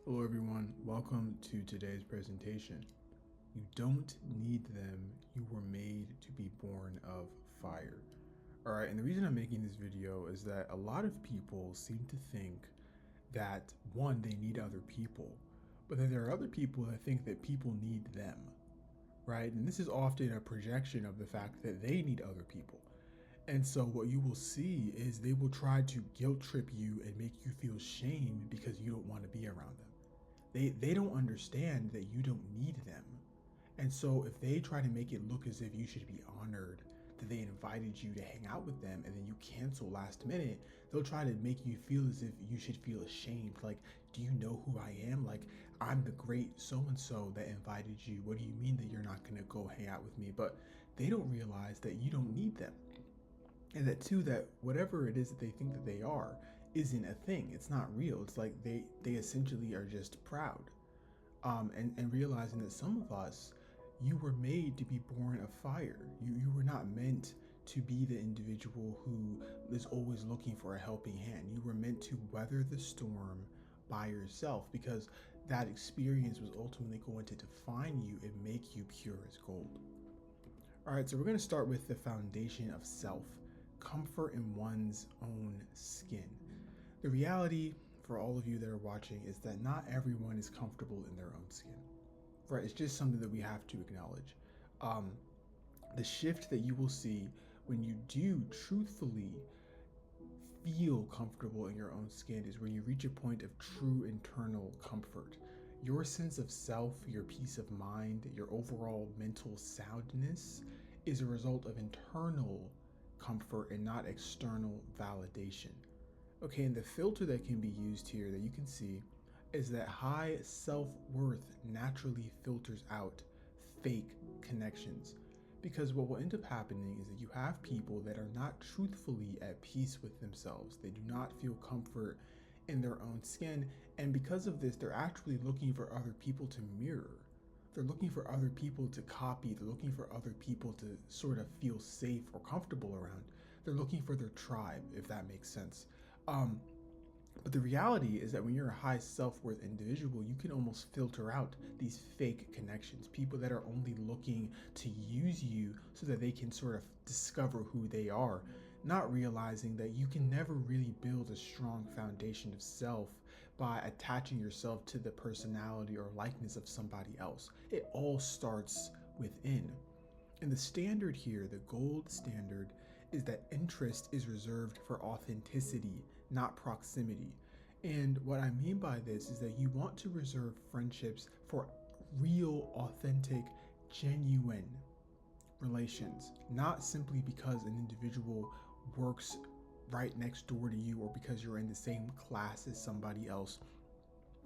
Hello, everyone. Welcome to today's presentation. You don't need them, you were made to be born of fire. All right, and the reason I'm making this video is that a lot of people seem to think that one, they need other people, but then there are other people that think that people need them, right? And this is often a projection of the fact that they need other people. And so what you will see is they will try to guilt trip you and make you feel shame because you don't want to be around them. They don't understand that you don't need them. And so if they try to make it look as if you should be honored that they invited you to hang out with them and then you cancel last minute, they'll try to make you feel as if you should feel ashamed. Like, do you know who I am? Like, I'm the great so and so that invited you. What do you mean that you're not going to go hang out with me? But they don't realize that you don't need them. And that too, that whatever it is that they think that they are isn't a thing. It's not real. It's like they essentially are just proud. And realizing that some of us, you were made to be born of fire. You were not meant to be the individual who is always looking for a helping hand. You were meant to weather the storm by yourself because that experience was ultimately going to define you and make you pure as gold. All right, so we're going to start with the foundation of self, comfort in one's own skin. The reality for all of you that are watching is that not everyone is comfortable in their own skin, right? It's just something that we have to acknowledge. Um, the shift that you will see when you do truthfully feel comfortable in your own skin is when you reach a point of true internal comfort. Your sense of self, your peace of mind, your overall mental soundness is a result of internal comfort and not external validation. Okay, and the filter that can be used here that you can see is that high self worth naturally filters out fake connections. Because what will end up happening is that you have people that are not truthfully at peace with themselves. They do not feel comfort in their own skin. And because of this, they're actually looking for other people to mirror. They're looking for other people to copy. They're looking for other people to sort of feel safe or comfortable around. They're looking for their tribe, if that makes sense. Um, but the reality is that when you're a high self worth individual, you can almost filter out these fake connections, people that are only looking to use you so that they can sort of discover who they are, not realizing that you can never really build a strong foundation of self by attaching yourself to the personality or likeness of somebody else. It all starts within. And the standard here, the gold standard, is that interest is reserved for authenticity, not proximity. And what I mean by this is that you want to reserve friendships for real, authentic, genuine relations, not simply because an individual works right next door to you or because you're in the same class as somebody else.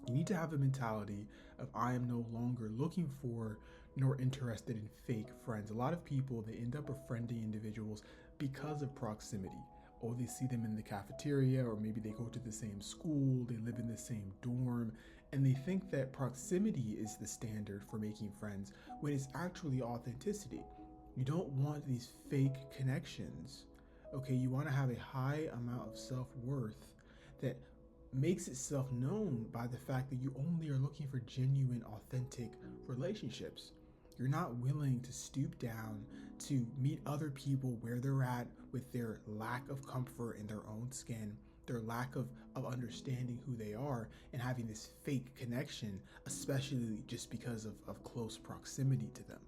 You need to have a mentality of I am no longer looking for nor interested in fake friends. A lot of people, they end up befriending individuals because of proximity. Or they see them in the cafeteria, or maybe they go to the same school, they live in the same dorm, and they think that proximity is the standard for making friends when it's actually authenticity. You don't want these fake connections. Okay, you want to have a high amount of self worth that makes itself known by the fact that you only are looking for genuine, authentic relationships. You're not willing to stoop down to meet other people where they're at with their lack of comfort in their own skin, their lack of understanding who they are, and having this fake connection, especially just because of close proximity to them.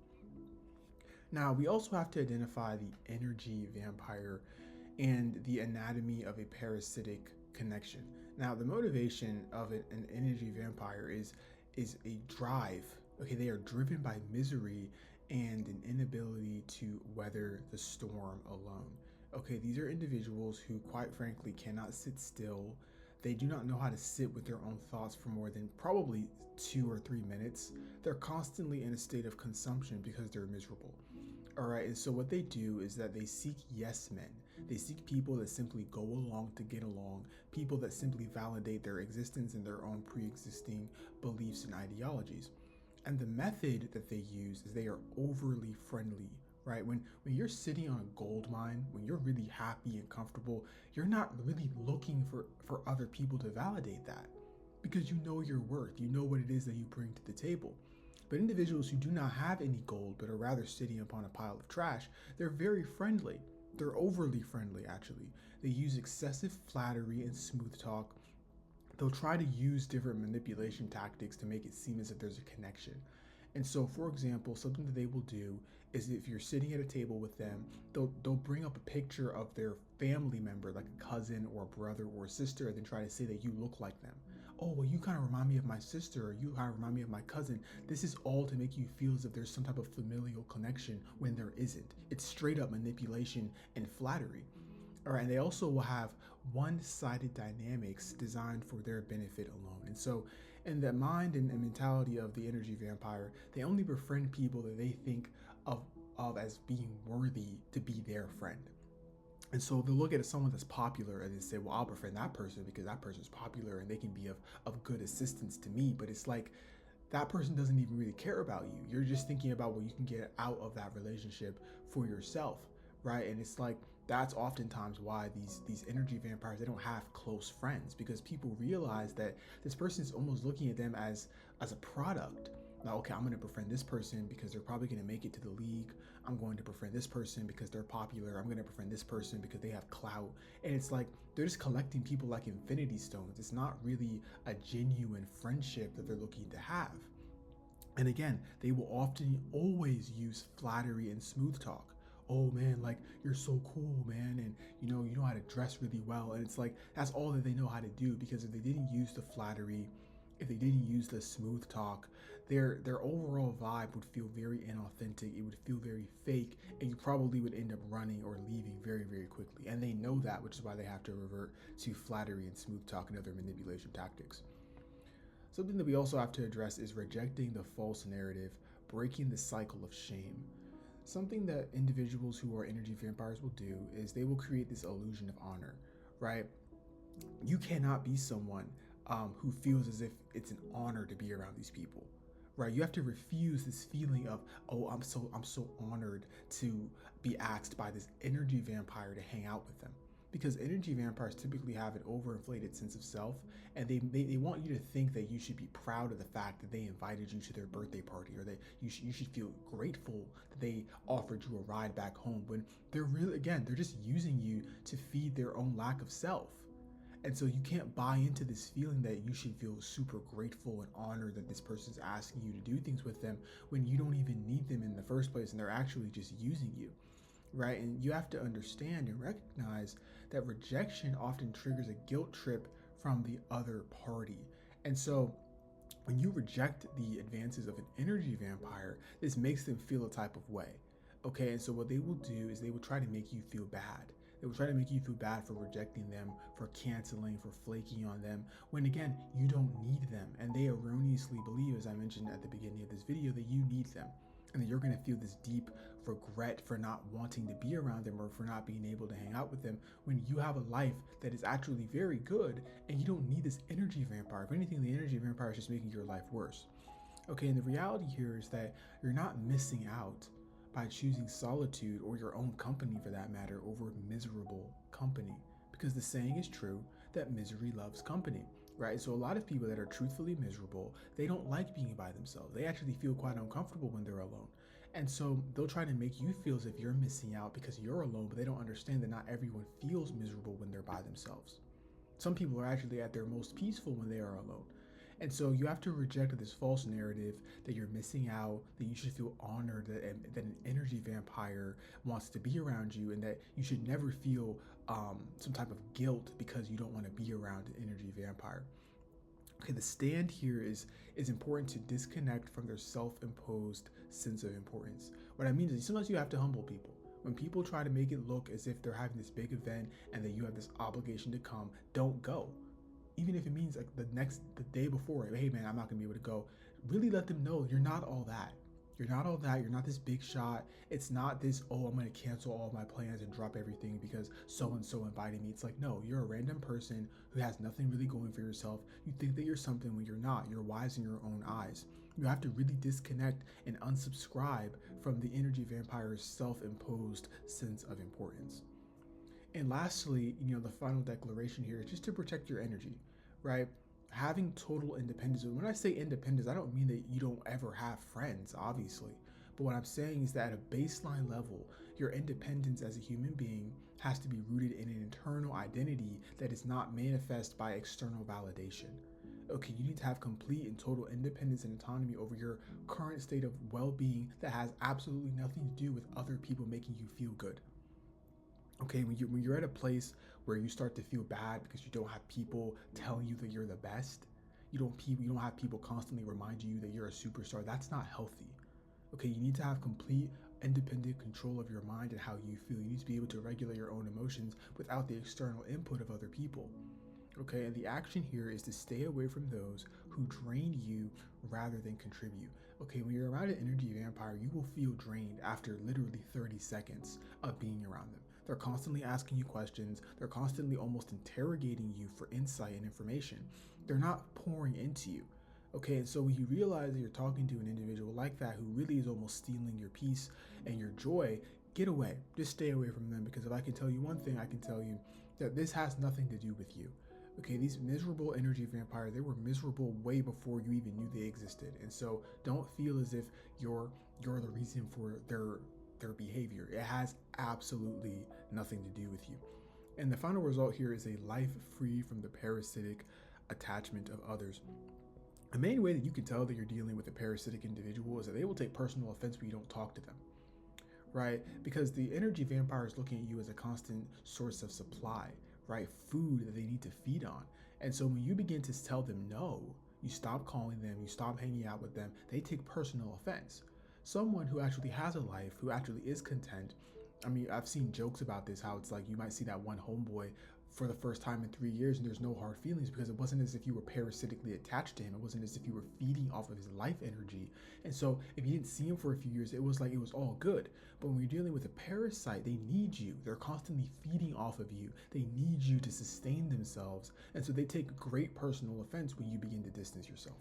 Now, we also have to identify the energy vampire and the anatomy of a parasitic connection. Now, the motivation of an energy vampire is a drive. Okay, they are driven by misery and an inability to weather the storm alone. Okay, these are individuals who, quite frankly, cannot sit still. They do not know how to sit with their own thoughts for more than probably 2 or 3 minutes. They're constantly in a state of consumption because they're miserable. All right, and so what they do is that they seek yes men. They seek people that simply go along to get along, people that simply validate their existence and their own pre existing beliefs and ideologies. And the method that they use is they are overly friendly, right? When you're sitting on a gold mine, when you're really happy and comfortable, you're not really looking for other people to validate that. because you know your worth, you know what it is that you bring to the table. But individuals who do not have any gold but are rather sitting upon a pile of trash, they're very friendly. They're overly friendly, actually. They use excessive flattery and smooth talk. They'll try to use different manipulation tactics to make it seem as if there's a connection. And so, for example, something that they will do is if you're sitting at a table with them, they'll bring up a picture of their family member, like a cousin or a brother or a sister, and then try to say that you look like them. Oh, well, you kind of remind me of my sister, or you kind of remind me of my cousin. This is all to make you feel as if there's some type of familial connection when there isn't. It's straight up manipulation and flattery. All right, and they also will have one-sided dynamics designed for their benefit alone. And so, in the mind and mentality of the energy vampire, they only befriend people that they think of as being worthy to be their friend. And so they'll look at someone that's popular and they say, well, I'll befriend that person because that person's popular and they can be of good assistance to me. But it's like that person doesn't even really care about you. You're just thinking about what you can get out of that relationship for yourself, right? And it's like that's oftentimes why these energy vampires, they don't have close friends, because people realize that this person is almost looking at them as a product. Now, okay, I'm going to befriend this person because they're probably going to make it to the league. I'm going to befriend this person because they're popular. I'm going to befriend this person because they have clout. And it's like they're just collecting people like infinity stones. It's not really a genuine friendship that they're looking to have. And again, they will often always use flattery and smooth talk. Oh man, like you're so cool, man, and you know how to dress really well. And it's like that's all that they know how to do, because if they didn't use the flattery, if they didn't use the smooth talk, their overall vibe would feel very inauthentic. It would feel very fake, and you probably would end up running or leaving very, very quickly. And they know that, which is why they have to revert to flattery and smooth talk and other manipulation tactics. Something that we also have to address is rejecting the false narrative, breaking the cycle of shame. Something that individuals who are energy vampires will do is they will create this illusion of honor, right? You cannot be someone who feels as if it's an honor to be around these people, right? You have to refuse this feeling of, oh, I'm so honored to be asked by this energy vampire to hang out with them, because energy vampires typically have an overinflated sense of self, and they want you to think that you should be proud of the fact that they invited you to their birthday party, or that you should feel grateful that they offered you a ride back home, when they're really, again, they're just using you to feed their own lack of self. And so you can't buy into this feeling that you should feel super grateful and honored that this person's asking you to do things with them when you don't even need them in the first place and they're actually just using you, right? And you have to understand and recognize that rejection often triggers a guilt trip from the other party. And so when you reject the advances of an energy vampire, this makes them feel a type of way. Okay, and so what they will do is they will try to make you feel bad. They will try to make you feel bad for rejecting them, for canceling, for flaking on them, when again, you don't need them. And they erroneously believe, as I mentioned at the beginning of this video, that you need them. And that you're going to feel this deep regret for not wanting to be around them or for not being able to hang out with them, when you have a life that is actually very good and you don't need this energy vampire. If anything, the energy vampire is just making your life worse. Okay, and the reality here is that you're not missing out by choosing solitude, or your own company for that matter, over miserable company. Because the saying is true that misery loves company, right? So a lot of people that are truthfully miserable, they don't like being by themselves. They actually feel quite uncomfortable when they're alone. And so they'll try to make you feel as if you're missing out because you're alone, but they don't understand that not everyone feels miserable when they're by themselves. Some people are actually at their most peaceful when they are alone. And so you have to reject this false narrative that you're missing out, that you should feel honored that an energy vampire wants to be around you, and that you should never feel some type of guilt because you don't want to be around an energy vampire. Okay, the stand here is important to disconnect from their self-imposed sense of importance. What I mean is sometimes you have to humble people. When people try to make it look as if they're having this big event and that you have this obligation to come, don't go. Even if it means like the day before, hey man, I'm not gonna be able to go. Really let them know you're not all that. You're not all that. You're not this big shot. It's not this, oh, I'm gonna cancel all my plans and drop everything because so and so invited me. It's like, no, you're a random person who has nothing really going for yourself. You think that you're something when you're not. You're wise in your own eyes. You have to really disconnect and unsubscribe from the energy vampire's self-imposed sense of importance. And lastly, the final declaration here is just to protect your energy, right? having total independence. When I say independence, I don't mean that you don't ever have friends, obviously. But what I'm saying is that at a baseline level, your independence as a human being has to be rooted in an internal identity that is not manifest by external validation. Okay, you need to have complete and total independence and autonomy over your current state of well being that has absolutely nothing to do with other people making you feel good. Okay, when you're at a place where you start to feel bad because you don't have people telling you that you're the best, you don't have people constantly reminding you that you're a superstar. That's not healthy. Okay, you need to have complete independent control of your mind and how you feel. You need to be able to regulate your own emotions without the external input of other people. Okay, and the action here is to stay away from those who drain you rather than contribute. Okay, when you're around an energy vampire, you will feel drained after literally 30 seconds of being around them. They're constantly asking you questions, they're constantly almost interrogating you for insight and information. They're not pouring into you. Okay, and so when you realize that you're talking to an individual like that who really is almost stealing your peace and your joy, get away. Just stay away from them, because if I can tell you one thing, I can tell you that this has nothing to do with you. Okay, these miserable energy vampires, they were miserable way before you even knew they existed. And so don't feel as if you're the reason for their behavior. It has absolutely nothing to do with you. And the final result here is a life free from the parasitic attachment of others. The main way that you can tell that you're dealing with a parasitic individual is that they will take personal offense when you don't talk to them, right? Because the energy vampire is looking at you as a constant source of supply, right? Food that they need to feed on. And so when you begin to tell them no, you stop calling them, you stop hanging out with them, they take personal offense. Someone who actually has a life, who actually is content. I mean, I've seen jokes about this, how it's like you might see that one homeboy for the first time in 3 years and there's no hard feelings, because it wasn't as if you were parasitically attached to him. It wasn't as if you were feeding off of his life energy. And so if you didn't see him for a few years, it was like it was all good. But when you're dealing with a parasite, they need you. They're constantly feeding off of you. They need you to sustain themselves. And so they take great personal offense when you begin to distance yourself.